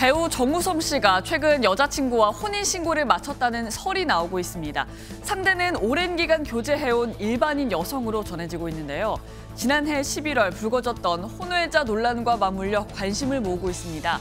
배우 정우성 씨가 최근 여자친구와 혼인신고를 마쳤다는 설이 나오고 있습니다. 상대는 오랜 기간 교제해온 일반인 여성으로 전해지고 있는데요. 지난해 11월 불거졌던 혼외자 논란과 맞물려 관심을 모으고 있습니다.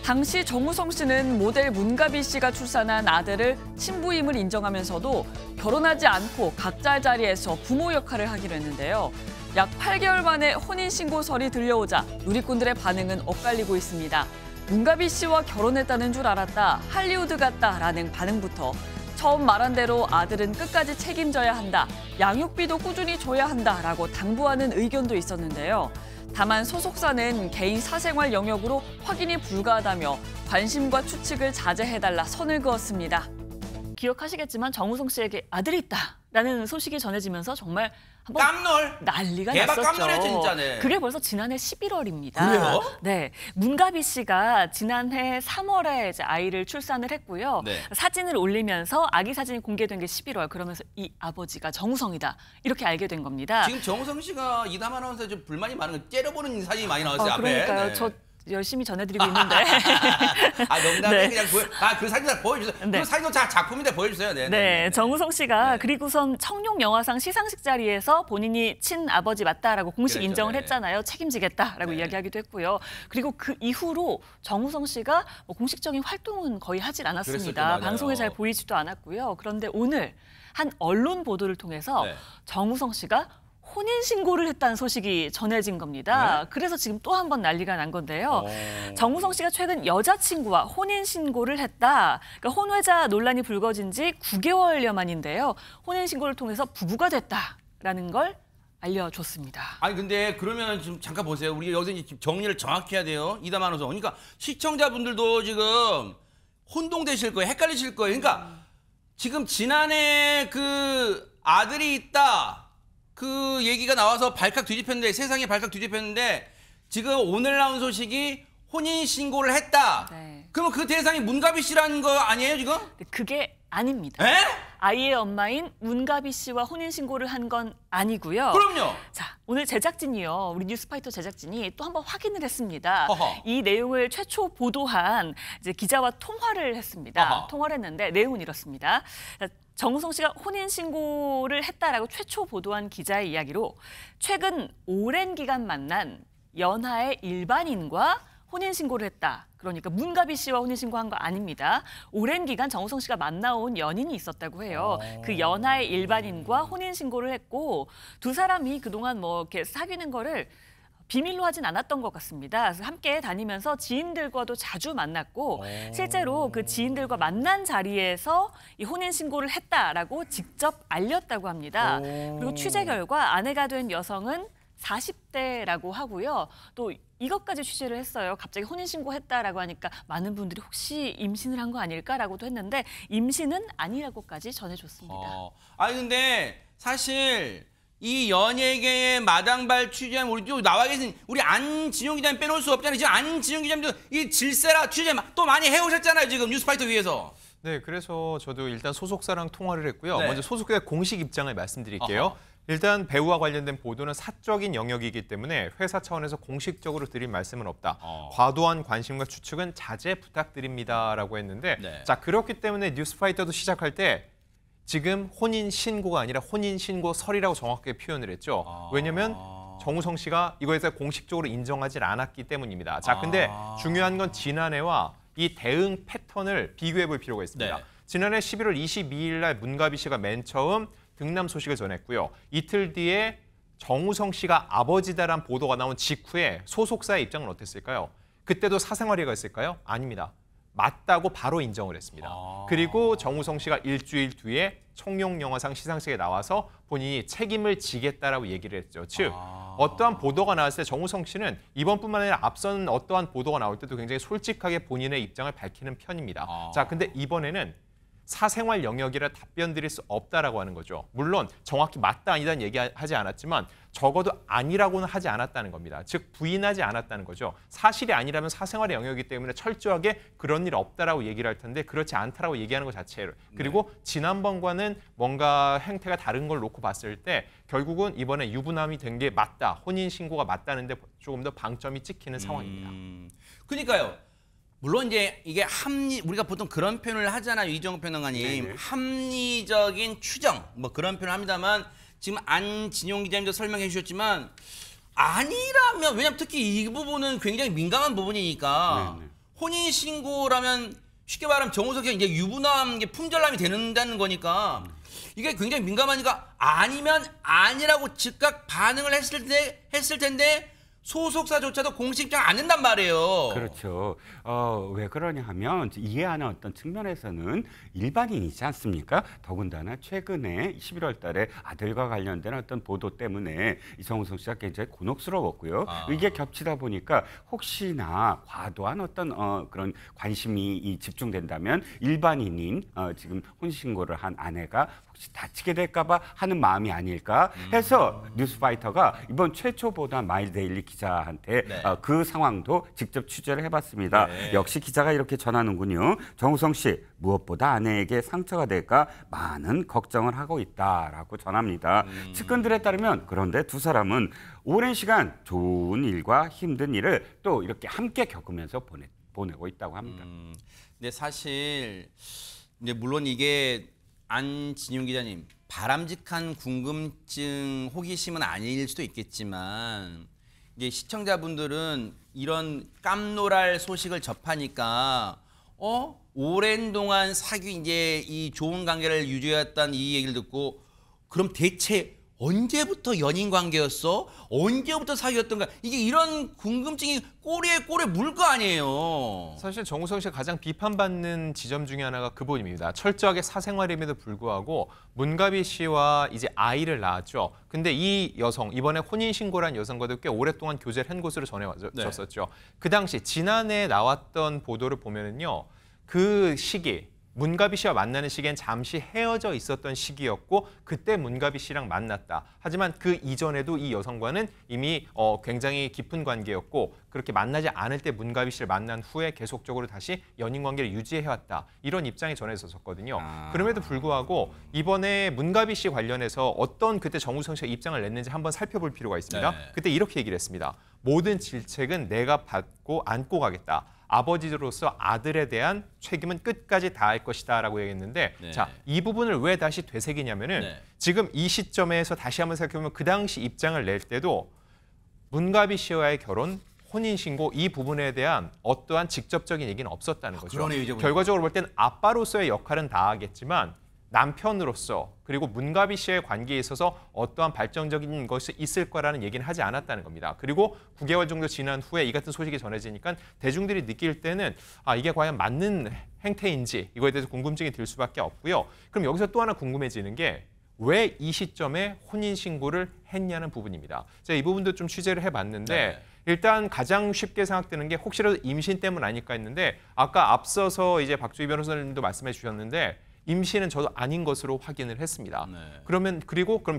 당시 정우성 씨는 모델 문가비 씨가 출산한 아들을 친부임을 인정하면서도 결혼하지 않고 각자의 자리에서 부모 역할을 하기로 했는데요. 약 8개월 만에 혼인신고설이 들려오자 누리꾼들의 반응은 엇갈리고 있습니다. 문가비 씨와 결혼했다는 줄 알았다, 할리우드 같다라는 반응부터 처음 말한 대로 아들은 끝까지 책임져야 한다, 양육비도 꾸준히 줘야 한다라고 당부하는 의견도 있었는데요. 다만 소속사는 개인 사생활 영역으로 확인이 불가하다며 관심과 추측을 자제해달라 선을 그었습니다. 기억하시겠지만 정우성 씨에게 아들이 있다라는 소식이 전해지면서 정말 한번 깜놀! 난리가 대박 났었죠. 깜놀했죠, 진짜네. 그게 벌써 지난해 11월입니다. 그래요? 네, 문가비 씨가 지난해 3월에 이제 아이를 출산을 했고요. 네. 사진을 올리면서 아기 사진이 공개된 게 11월. 그러면서 이 아버지가 정우성이다. 이렇게 알게 된 겁니다. 지금 정우성 씨가 이담 아나운서에 좀 불만이 많은 거 째려보는 사진이 많이 나왔어요, 앞에. 그러니까요. 네. 저 열심히 전해드리고 있는데. 농담에 네. 그냥 그 사진 다 보여주세요. 네. 그 사진도 작품인데 보여주세요. 네, 정우성 씨가 네. 그리고선 청룡영화상 시상식 자리에서 본인이 친아버지 맞다라고 공식 그랬죠, 인정을 네. 했잖아요. 책임지겠다라고 네. 이야기하기도 했고요. 그리고 그 이후로 정우성 씨가 공식적인 활동은 거의 하질 않았습니다. 그랬었죠, 방송에 맞아요. 잘 보이지도 않았고요. 그런데 오늘 한 언론 보도를 통해서 네. 정우성 씨가 혼인신고를 했다는 소식이 전해진 겁니다. 네? 그래서 지금 또 한 번 난리가 난 건데요. 오. 정우성 씨가 최근 여자친구와 혼인신고를 했다. 그러니까 혼외자 논란이 불거진 지 9개월여 만인데요. 혼인신고를 통해서 부부가 됐다라는 걸 알려줬습니다. 아니 근데 그러면 좀 잠깐 보세요. 우리 여기서 이제 정리를 정확히 해야 돼요. 이담 아나운서. 그러니까 시청자분들도 지금 혼동되실 거예요. 헷갈리실 거예요. 그러니까 지금 지난해 그 아들이 있다. 그 얘기가 나와서 발칵 뒤집혔는데 세상에 발칵 뒤집혔는데 지금 오늘 나온 소식이 혼인신고를 했다. 네. 그러면 그 대상이 문가비 씨라는 거 아니에요 지금? 그게 아닙니다. 에? 아이의 엄마인 문가비 씨와 혼인신고를 한 건 아니고요. 그럼요. 자, 오늘 제작진이요. 우리 뉴스파이터 제작진이 또 한번 확인을 했습니다. 허허. 이 내용을 최초 보도한 이제 기자와 통화를 했습니다. 허허. 통화를 했는데 내용은 이렇습니다. 정우성 씨가 혼인신고를 했다라고 최초 보도한 기자의 이야기로 최근 오랜 기간 만난 연하의 일반인과 혼인신고를 했다. 그러니까 문가비 씨와 혼인신고한 거 아닙니다. 오랜 기간 정우성 씨가 만나온 연인이 있었다고 해요. 그 연하의 일반인과 혼인신고를 했고 두 사람이 그동안 뭐 이렇게 사귀는 거를 비밀로 하진 않았던 것 같습니다. 그래서 함께 다니면서 지인들과도 자주 만났고 실제로 그 지인들과 만난 자리에서 이 혼인신고를 했다라고 직접 알렸다고 합니다. 그리고 취재 결과 아내가 된 여성은 40대라고 하고요. 또 이것까지 취재를 했어요. 갑자기 혼인신고했다라고 하니까 많은 분들이 혹시 임신을 한 거 아닐까라고도 했는데 임신은 아니라고까지 전해줬습니다. 아니 근데 사실 이 연예계의 마당발 취재한 우리 또 나와 계신 우리 안진용 기자님 빼놓을 수 없잖아요. 지금 안진용 기자님도 이 질세라 취재 또 많이 해오셨잖아요. 지금 뉴스파이터 위에서. 네, 그래서 저도 일단 소속사랑 통화를 했고요. 네. 먼저 소속사의 공식 입장을 말씀드릴게요. 어허. 일단 배우와 관련된 보도는 사적인 영역이기 때문에 회사 차원에서 공식적으로 드릴 말씀은 없다. 과도한 관심과 추측은 자제 부탁드립니다라고 했는데 네. 자 그렇기 때문에 뉴스파이터도 시작할 때 지금 혼인신고가 아니라 혼인신고설이라고 정확하게 표현을 했죠. 왜냐면 정우성 씨가 이거에 대해서 공식적으로 인정하지 않았기 때문입니다. 자, 근데 중요한 건 지난해와 이 대응 패턴을 비교해 볼 필요가 있습니다. 네. 지난해 11월 22일 날 문가비 씨가 맨 처음 등남 소식을 전했고요. 이틀 뒤에 정우성 씨가 아버지다란 보도가 나온 직후에 소속사의 입장은 어땠을까요? 그때도 사생활이가 있을까요? 아닙니다. 맞다고 바로 인정을 했습니다. 그리고 정우성 씨가 일주일 뒤에 청룡영화상 시상식에 나와서 본인이 책임을 지겠다라고 얘기를 했죠. 즉 어떠한 보도가 나왔을 때 정우성 씨는 이번뿐만 아니라 앞선 어떠한 보도가 나올 때도 굉장히 솔직하게 본인의 입장을 밝히는 편입니다. 자, 근데 이번에는 사생활 영역이라 답변 드릴 수 없다라고 하는 거죠. 물론 정확히 맞다 아니다는 얘기하지 않았지만 적어도 아니라고는 하지 않았다는 겁니다. 즉 부인하지 않았다는 거죠. 사실이 아니라면 사생활의 영역이기 때문에 철저하게 그런 일 없다라고 얘기를 할 텐데 그렇지 않다라고 얘기하는 것 자체를. 그리고 지난번과는 뭔가 행태가 다른 걸 놓고 봤을 때 결국은 이번에 유부남이 된 게 맞다. 혼인신고가 맞다는데 조금 더 방점이 찍히는 상황입니다. 그러니까요. 물론 이제 이게 우리가 보통 그런 표현을 하잖아요. 이정우 평론가님. 합리적인 추정 뭐 그런 표현을 합니다만 지금 안진용 기자님도 설명해 주셨지만 아니라면 왜냐면 특히 이 부분은 굉장히 민감한 부분이니까 혼인신고라면 쉽게 말하면 정우석 씨가 이제 유부남, 품절남이 된다는 거니까 이게 굉장히 민감하니까 아니면 아니라고 즉각 반응을 했을 텐데 소속사조차도 공식 입장 안 낸단 말이에요. 그렇죠. 왜 그러냐 하면 이해하는 어떤 측면에서는 일반인이지 않습니까? 더군다나 최근에 11월 달에 아들과 관련된 어떤 보도 때문에 이정우성 씨가 굉장히 곤혹스러웠고요. 이게 겹치다 보니까 혹시나 과도한 어떤 그런 관심이 집중된다면 일반인인 지금 혼신고를 한 아내가 혹시 다치게 될까 봐 하는 마음이 아닐까 해서 뉴스파이터가 이번 최초 보도한 마일데일리 기자한테 그 상황도 직접 취재를 해봤습니다. 역시 기자가 이렇게 전하는군요. 정우성 씨 무엇보다 아내에게 상처가 될까 많은 걱정을 하고 있다라고 전합니다. 측근들에 따르면 그런데 두 사람은 오랜 시간 좋은 일과 힘든 일을 또 이렇게 함께 겪으면서 보내고 있다고 합니다. 근데 사실 이제 물론 이게 안진용 기자님 바람직한 궁금증, 호기심은 아닐 수도 있겠지만 이제 시청자분들은 이런 깜놀할 소식을 접하니까 오랜 동안 이제 이 좋은 관계를 유지했던 이 얘기를 듣고 그럼 대체 언제부터 연인 관계였어? 언제부터 사귀었던가? 이게 이런 궁금증이 꼬리에 물 거 아니에요. 사실 정우성 씨가 가장 비판받는 지점 중에 하나가 그 부분입니다. 철저하게 사생활임에도 불구하고 문가비 씨와 이제 아이를 낳았죠. 근데 이 여성, 이번에 혼인신고란 여성과도 꽤 오랫동안 교제를 한 것으로 전해졌었죠. 그 당시 지난해 나왔던 보도를 보면은요. 그 시기, 문가비 씨와 만나는 시기엔 잠시 헤어져 있었던 시기였고 그때 문가비 씨랑 만났다. 하지만 그 이전에도 이 여성과는 이미 굉장히 깊은 관계였고 그렇게 만나지 않을 때 문가비 씨를 만난 후에 계속적으로 다시 연인 관계를 유지해왔다. 이런 입장이 전해졌었거든요. 그럼에도 불구하고 이번에 문가비 씨 관련해서 어떤 그때 정우성 씨가 입장을 냈는지 한번 살펴볼 필요가 있습니다. 그때 이렇게 얘기를 했습니다. 모든 질책은 내가 받고 안고 가겠다. 아버지로서 아들에 대한 책임은 끝까지 다할 것이다 라고 얘기했는데 자, 이 부분을 왜 다시 되새기냐면은 지금 이 시점에서 다시 한번 생각해보면 그 당시 입장을 낼 때도 문가비 씨와의 결혼, 혼인신고 이 부분에 대한 어떠한 직접적인 얘기는 없었다는 거죠. 그러네요, 결과적으로 볼 땐 아빠로서의 역할은 다하겠지만 남편으로서 그리고 문가비 씨의 관계에 있어서 어떠한 발전적인 것이 있을 거라는 얘기는 하지 않았다는 겁니다. 그리고 9개월 정도 지난 후에 이 같은 소식이 전해지니까 대중들이 느낄 때는 이게 과연 맞는 행태인지 이거에 대해서 궁금증이 들 수밖에 없고요. 그럼 여기서 또 하나 궁금해지는 게 왜 이 시점에 혼인신고를 했냐는 부분입니다. 제가 이 부분도 좀 취재를 해봤는데 일단 가장 쉽게 생각되는 게 혹시라도 임신 때문 아닐까 했는데 아까 앞서서 이제 박주희 변호사님도 말씀해 주셨는데 임신은 저도 아닌 것으로 확인을 했습니다. 그럼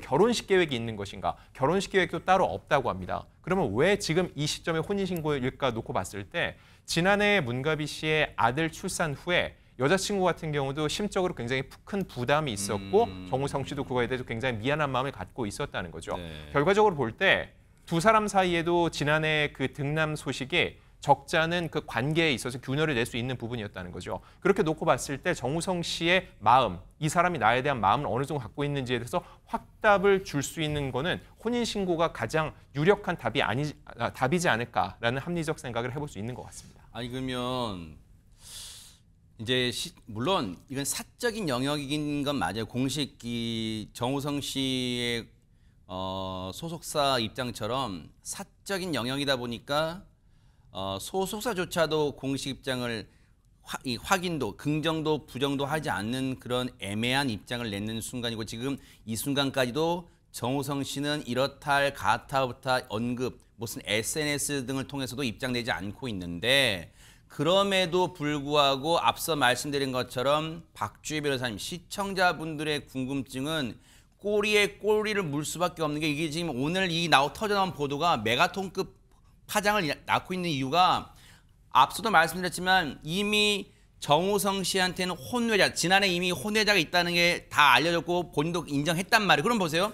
결혼식 계획이 있는 것인가? 결혼식 계획도 따로 없다고 합니다. 그러면 왜 지금 이 시점에 혼인신고일까 놓고 봤을 때 지난해 문가비 씨의 아들 출산 후에 여자친구 같은 경우도 심적으로 굉장히 큰 부담이 있었고 정우성 씨도 그거에 대해서 굉장히 미안한 마음을 갖고 있었다는 거죠. 결과적으로 볼 때 두 사람 사이에도 지난해 그 등남 소식이 적잖은 그 관계에 있어서 균열을 낼 수 있는 부분이었다는 거죠. 그렇게 놓고 봤을 때 정우성 씨의 마음, 이 사람이 나에 대한 마음을 어느 정도 갖고 있는지에 대해서 확답을 줄 수 있는 거는 혼인신고가 가장 유력한 답이지 않을까라는 합리적 생각을 해볼 수 있는 것 같습니다. 아니 그러면 이제 물론 이건 사적인 영역인 건 맞아요. 공식 정우성 씨의 소속사 입장처럼 사적인 영역이다 보니까 소속사조차도 공식 입장을 확인도, 긍정도, 부정도 하지 않는 그런 애매한 입장을 내는 순간이고 지금 이 순간까지도 정우성 씨는 이렇다 할 가타부타 언급, 무슨 SNS 등을 통해서도 입장 내지 않고 있는데 그럼에도 불구하고 앞서 말씀드린 것처럼 박주희 변호사님, 시청자분들의 궁금증은 꼬리에 꼬리를 물 수밖에 없는 게 이게 지금 오늘 터져나온 보도가 메가톤급 파장을 낳고 있는 이유가 앞서도 말씀드렸지만 이미 정우성 씨한테는 혼외자, 지난해 이미 혼외자가 있다는 게 다 알려졌고 본인도 인정했단 말이에요. 그럼 보세요.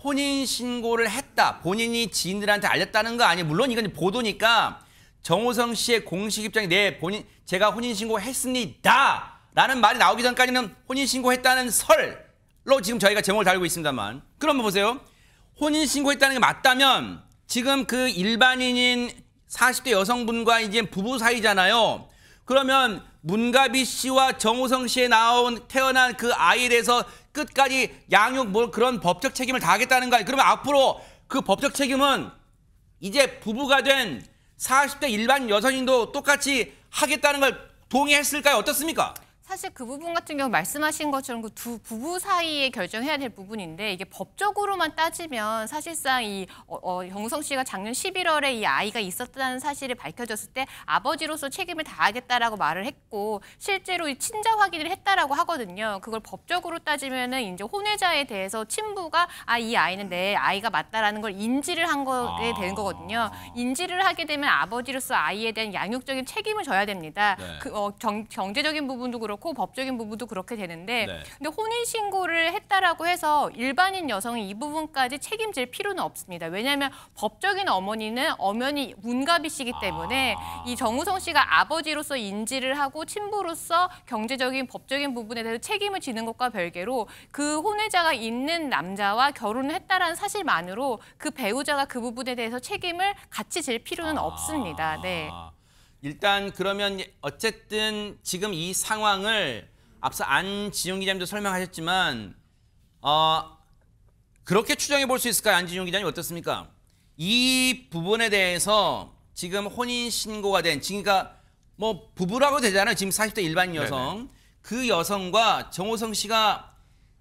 혼인신고를 했다. 본인이 지인들한테 알렸다는 거 아니에요. 물론 이건 보도니까 정우성 씨의 공식 입장이 제가 혼인신고했습니다 라는 말이 나오기 전까지는 혼인신고했다는 설로 지금 저희가 제목을 달고 있습니다만, 그럼 보세요. 혼인신고했다는 게 맞다면 지금 그 일반인인 40대 여성분과 이제 부부 사이잖아요. 그러면 문가비 씨와 정우성 씨에 태어난 그 아이에 대해서 끝까지 양육 그런 법적 책임을 다하겠다는 거예요. 그러면 앞으로 그 법적 책임은 이제 부부가 된 40대 일반 여성인도 똑같이 하겠다는 걸 동의했을까요? 어떻습니까? 사실 그 부분 같은 경우 말씀하신 것처럼 그 두 부부 사이에 결정해야 될 부분인데, 이게 법적으로만 따지면 사실상 이 정우성 씨가 작년 11월에 이 아이가 있었다는 사실이 밝혀졌을 때 아버지로서 책임을 다하겠다라고 말을 했고, 실제로 이 친자 확인을 했다라고 하거든요. 그걸 법적으로 따지면은 이제 혼외자에 대해서 친부가 이 아이는 내 아이가 맞다라는 걸 인지를 한 거게 되는 거거든요. 인지를 하게 되면 아버지로서 아이에 대한 양육적인 책임을 져야 됩니다. 네. 경제적인 부분도 그렇고 법적인 부분도 그렇게 되는데, 네. 근데 혼인신고를 했다라고 해서 일반인 여성이 이 부분까지 책임질 필요는 없습니다. 왜냐하면 법적인 어머니는 엄연히 문가비 씨이기 때문에 이 정우성 씨가 아버지로서 인지를 하고 친부로서 경제적인 법적인 부분에 대해서 책임을 지는 것과 별개로 그 혼외자가 있는 남자와 결혼을 했다라는 사실만으로 그 배우자가 그 부분에 대해서 책임을 같이 질 필요는 없습니다. 네. 일단 그러면 어쨌든 지금 이 상황을 앞서 안지용 기자님도 설명하셨지만 그렇게 추정해 볼 수 있을까요? 안지용 기자님 어떻습니까? 이 부분에 대해서 지금 혼인 신고가 된, 그러니까 뭐 부부라고 되잖아요. 지금 40대 일반 여성. 네네. 그 여성과 정우성 씨가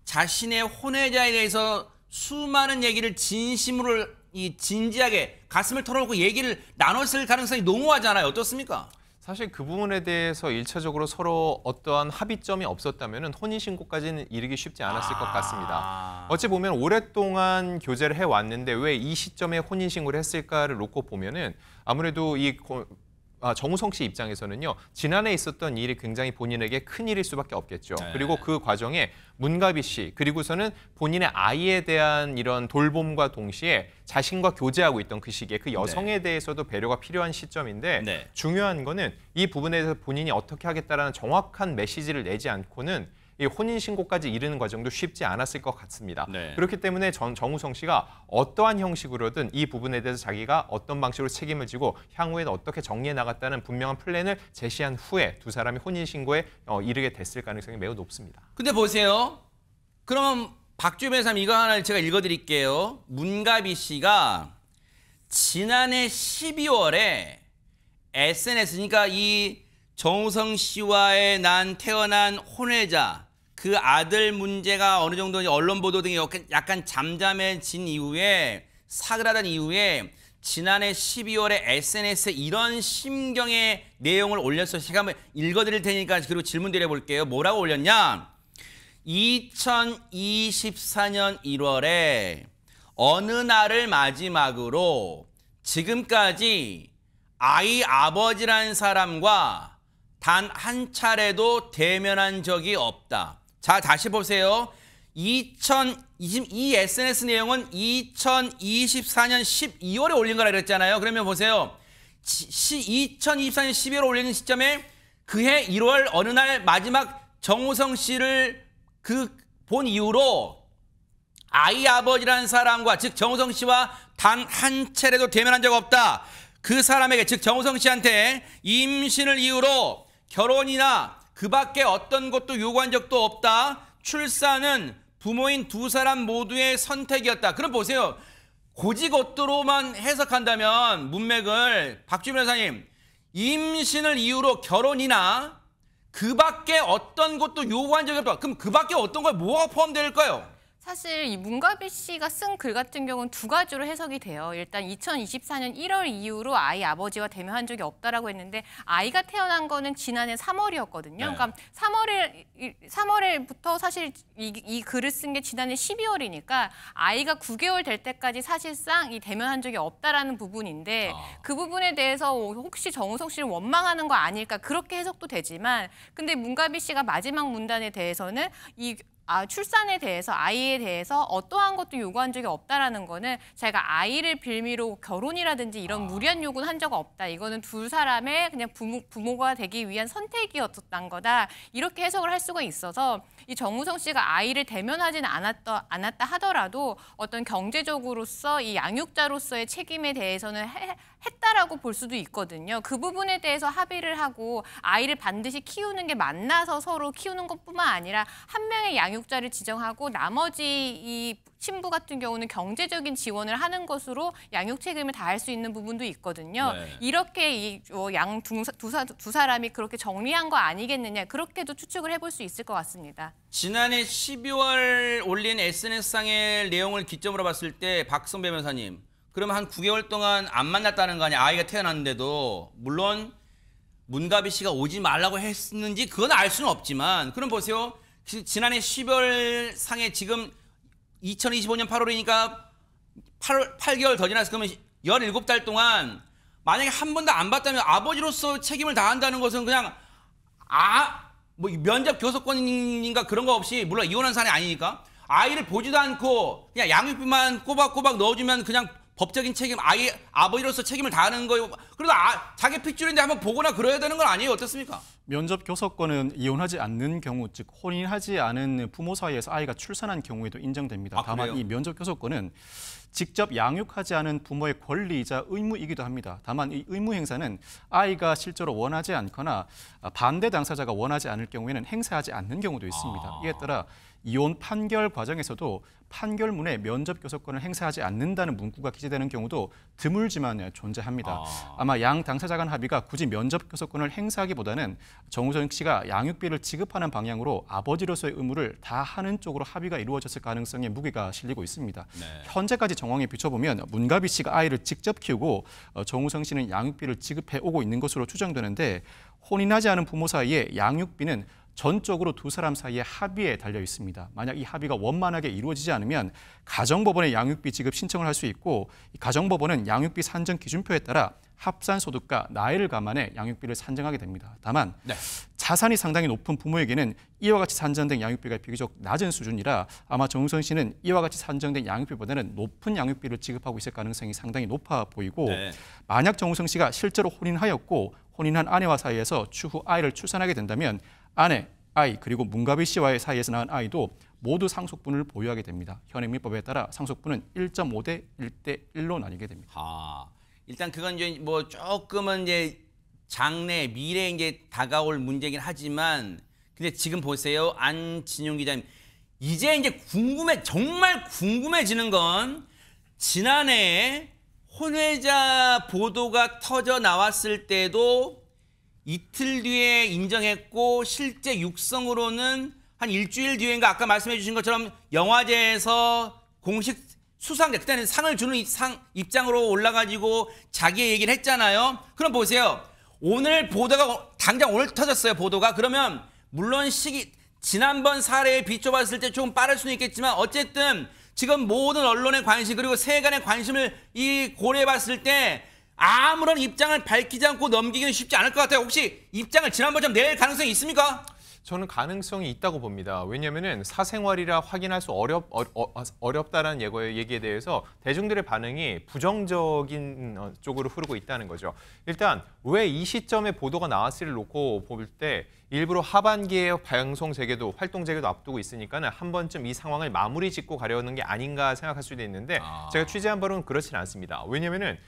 자신의 혼외자에 대해서 수많은 얘기를 진심으로 진지하게 가슴을 털어놓고 얘기를 나눴을 가능성이 농후하잖아요. 어떻습니까? 사실 그 부분에 대해서 1차적으로 서로 어떠한 합의점이 없었다면 혼인신고까지는 이르기 쉽지 않았을 것 같습니다. 어찌 보면 오랫동안 교제를 해왔는데 왜 이 시점에 혼인신고를 했을까를 놓고 보면은 아무래도 정우성 씨 입장에서는요, 지난해 있었던 일이 굉장히 본인에게 큰 일일 수밖에 없겠죠. 네. 그리고 그 과정에 문가비 씨, 그리고서는 본인의 아이에 대한 이런 돌봄과 동시에 자신과 교제하고 있던 그 시기에 그 여성에 대해서도 배려가 필요한 시점인데, 중요한 거는 이 부분에 대해서 본인이 어떻게 하겠다라는 정확한 메시지를 내지 않고는 이 혼인신고까지 이르는 과정도 쉽지 않았을 것 같습니다. 그렇기 때문에 정우성 씨가 어떠한 형식으로든 이 부분에 대해서 자기가 어떤 방식으로 책임을 지고 향후에는 어떻게 정리해 나갔다는 분명한 플랜을 제시한 후에 두 사람이 혼인신고에 이르게 됐을 가능성이 매우 높습니다. 근데 보세요. 그러면 박주희 변호사님 이거 하나 제가 읽어드릴게요. 문가비 씨가 지난해 12월에 SNS, 그러니까 이 정우성 씨와의 태어난 혼외자, 그 아들 문제가 어느 정도 언론 보도 등이 약간 잠잠해진 이후에, 사그라든 이후에 지난해 12월에 SNS에 이런 심경의 내용을 올렸어요. 제가 한번 읽어드릴 테니까 그리고 질문 드려볼게요. 뭐라고 올렸냐? 2024년 1월에 어느 날을 마지막으로 지금까지 아이 아버지라는 사람과 단 한 차례도 대면한 적이 없다. 자, 다시 보세요. 이 SNS 내용은 2024년 12월에 올린 거라 그랬잖아요. 그러면 보세요. 2024년 12월에 올리는 시점에 그해 1월 어느 날 마지막 정우성 씨를 본 이후로 아이 아버지라는 사람과, 즉 정우성 씨와 단 한 차례도 대면한 적 없다. 그 사람에게, 즉 정우성 씨한테 임신을 이유로 결혼이나 그 밖에 어떤 것도 요구한 적도 없다. 출산은 부모인 두 사람 모두의 선택이었다. 그럼 보세요. 고지것도로만 해석한다면 문맥을, 박주희 변호사님, 임신을 이유로 결혼이나 그 밖에 어떤 것도 요구한 적이 없다. 그럼 그 밖에 어떤 거에 뭐가 포함될까요? 사실 이 문가비 씨가 쓴 글 같은 경우는 두 가지로 해석이 돼요. 일단 2024년 1월 이후로 아이 아버지와 대면한 적이 없다라고 했는데, 아이가 태어난 거는 지난해 3월이었거든요. 그러니까 3월에부터 사실 이 글을 쓴 게 지난해 12월이니까 아이가 9개월 될 때까지 사실상 이 대면한 적이 없다라는 부분인데, 그 부분에 대해서 혹시 정우성 씨를 원망하는 거 아닐까, 그렇게 해석도 되지만, 근데 문가비 씨가 마지막 문단에 대해서는 이 출산에 대해서 아이에 대해서 어떠한 것도 요구한 적이 없다라는 거는 제가 아이를 빌미로 결혼이라든지 이런 무리한 요구는 한 적 없다. 이거는 두 사람의 그냥 부모가 되기 위한 선택이었던 거다. 이렇게 해석을 할 수가 있어서 이 정우성 씨가 아이를 대면하지는 않았다 하더라도 어떤 경제적으로서 이 양육자로서의 책임에 대해서는 했다라고 볼 수도 있거든요. 그 부분에 대해서 합의를 하고 아이를 반드시 키우는 게 만나서 서로 키우는 것뿐만 아니라 한 명의 양육자를 지정하고 나머지 이 신부 같은 경우는 경제적인 지원을 하는 것으로 양육 책임을 다할 수 있는 부분도 있거든요. 네. 이렇게 이 양 두 사람이 그렇게 정리한 거 아니겠느냐. 그렇게도 추측을 해볼 수 있을 것 같습니다. 지난해 12월 올린 SNS상의 내용을 기점으로 봤을 때 박성배 변호사님, 그러면 한 9개월 동안 안 만났다는 거 아니야? 아이가 태어났는데도. 물론 문가비 씨가 오지 말라고 했는지 그건 알 수는 없지만, 그럼 보세요. 지난해 12월 상에 지금 2025년 8월이니까 8개월 더 지났을 거면 17달 동안 만약에 한 번도 안 봤다면 아버지로서 책임을 다한다는 것은 그냥 뭐 면접 교섭권인가 그런 거 없이, 물론 이혼한 사안이 아니니까 아이를 보지도 않고 그냥 양육비만 꼬박꼬박 넣어주면 그냥 법적인 책임, 아버지로서 책임을 다하는 거예요. 그래도 자기 핏줄인데 한번 보거나 그래야 되는 건 아니에요? 어떻습니까? 면접 교섭권은 이혼하지 않는 경우, 즉 혼인하지 않은 부모 사이에서 아이가 출산한 경우에도 인정됩니다. 다만 그래요? 이 면접 교섭권은 직접 양육하지 않은 부모의 권리이자 의무이기도 합니다. 다만 이 의무 행사는 아이가 실제로 원하지 않거나 반대 당사자가 원하지 않을 경우에는 행사하지 않는 경우도 있습니다. 이에 따라 이혼 판결 과정에서도 판결문에 면접 교섭권을 행사하지 않는다는 문구가 기재되는 경우도 드물지만 존재합니다. 아마 양 당사자 간 합의가 굳이 면접 교섭권을 행사하기보다는 정우성 씨가 양육비를 지급하는 방향으로 아버지로서의 의무를 다하는 쪽으로 합의가 이루어졌을 가능성에 무게가 실리고 있습니다. 네. 현재까지 정황에 비춰보면 문가비 씨가 아이를 직접 키우고 정우성 씨는 양육비를 지급해 오고 있는 것으로 추정되는데, 혼인하지 않은 부모 사이에 양육비는 전적으로 두 사람 사이의 합의에 달려 있습니다. 만약 이 합의가 원만하게 이루어지지 않으면 가정법원에 양육비 지급 신청을 할 수 있고, 이 가정법원은 양육비 산정 기준표에 따라 합산소득과 나이를 감안해 양육비를 산정하게 됩니다. 다만 자산이 상당히 높은 부모에게는 이와 같이 산정된 양육비가 비교적 낮은 수준이라 아마 정우성 씨는 이와 같이 산정된 양육비보다는 높은 양육비를 지급하고 있을 가능성이 상당히 높아 보이고, 만약 정우성 씨가 실제로 혼인하였고 혼인한 아내와 사이에서 추후 아이를 출산하게 된다면 아내, 아이, 그리고 문가비 씨와의 사이에서 낳은 아이도 모두 상속분을 보유하게 됩니다. 현행 민법에 따라 상속분은 1.5대 1대1로 나뉘게 됩니다. 일단 그건 이제 뭐 조금은 이제 장래, 미래에 이제 다가올 문제긴 하지만, 근데 지금 보세요. 안진용 기자님. 이제 정말 궁금해지는 건, 지난해 혼외자 보도가 터져 나왔을 때도 이틀 뒤에 인정했고, 실제 육성으로는 한 일주일 뒤인가 아까 말씀해 주신 것처럼 영화제에서 공식 수상자, 그때는 상을 주는 입장으로 올라가지고 자기의 얘기를 했잖아요. 그럼 보세요. 오늘 보도가 당장 오늘 터졌어요. 보도가. 그러면 물론 지난번 사례에 비춰봤을 때 좀 빠를 수는 있겠지만, 어쨌든 지금 모든 언론의 관심, 그리고 세간의 관심을 고려해봤을 때 아무런 입장을 밝히지 않고 넘기기는 쉽지 않을 것 같아요. 혹시 입장을 지난번처럼 낼 가능성이 있습니까? 저는 가능성이 있다고 봅니다. 왜냐하면 사생활이라 확인할 수 어렵다는 얘기에 대해서 대중들의 반응이 부정적인 쪽으로 흐르고 있다는 거죠. 일단 왜 이 시점에 보도가 나왔을지를 놓고 볼 때 일부러 하반기에 방송 재개도, 활동 재개도 앞두고 있으니까는 한 번쯤 이 상황을 마무리 짓고 가려는 게 아닌가 생각할 수도 있는데, 제가 취재한 바로는 그렇지는 않습니다. 왜냐하면은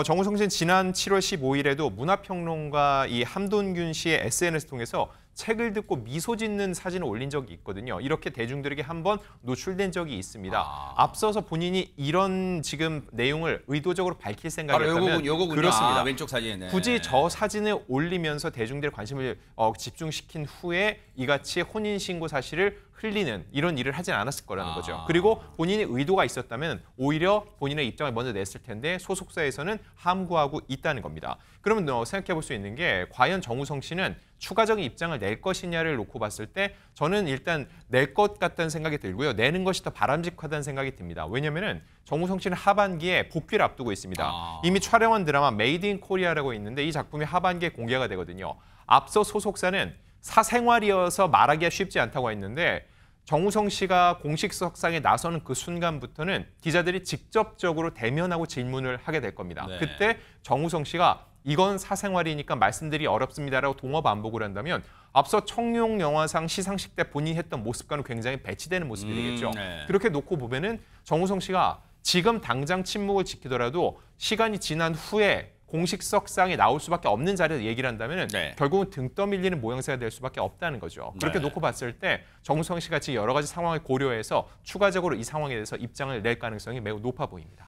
정우성 씨는 지난 7월 15일에도 문화평론가 이 함돈균 씨의 SNS 통해서 책을 듣고 미소 짓는 사진을 올린 적이 있거든요. 이렇게 대중들에게 한번 노출된 적이 있습니다. 앞서서 본인이 이런 지금 내용을 의도적으로 밝힐 생각이었다면 그렇습니다. 왼쪽 사진에. 굳이 저 사진을 올리면서 대중들의 관심을 집중시킨 후에 이같이 혼인신고 사실을 흘리는 이런 일을 하진 않았을 거라는 거죠. 그리고 본인이 의도가 있었다면 오히려 본인의 입장을 먼저 냈을 텐데 소속사에서는 함구하고 있다는 겁니다. 그러면 생각해 볼 수 있는 게, 과연 정우성 씨는 추가적인 입장을 낼 것이냐를 놓고 봤을 때 저는 일단 낼 것 같다는 생각이 들고요. 내는 것이 더 바람직하다는 생각이 듭니다. 왜냐하면 정우성 씨는 하반기에 복귀를 앞두고 있습니다. 이미 촬영한 드라마 메이드 인 코리아라고 있는데 이 작품이 하반기에 공개가 되거든요. 앞서 소속사는 사생활이어서 말하기가 쉽지 않다고 했는데 정우성 씨가 공식석상에 나서는 그 순간부터는 기자들이 직접적으로 대면하고 질문을 하게 될 겁니다. 네. 그때 정우성 씨가 이건 사생활이니까 말씀드리기 어렵습니다라고 동어 반복을 한다면 앞서 청룡 영화상 시상식 때 본인이 했던 모습과는 굉장히 배치되는 모습이 되겠죠. 네. 그렇게 놓고 보면은 정우성 씨가 지금 당장 침묵을 지키더라도 시간이 지난 후에 공식석상에 나올 수밖에 없는 자리에서 얘기를 한다면 네. 결국은 등 떠밀리는 모양새가 될 수밖에 없다는 거죠. 그렇게 네. 놓고 봤을 때 정우성 씨가 지금 여러 가지 상황을 고려해서 추가적으로 이 상황에 대해서 입장을 낼 가능성이 매우 높아 보입니다.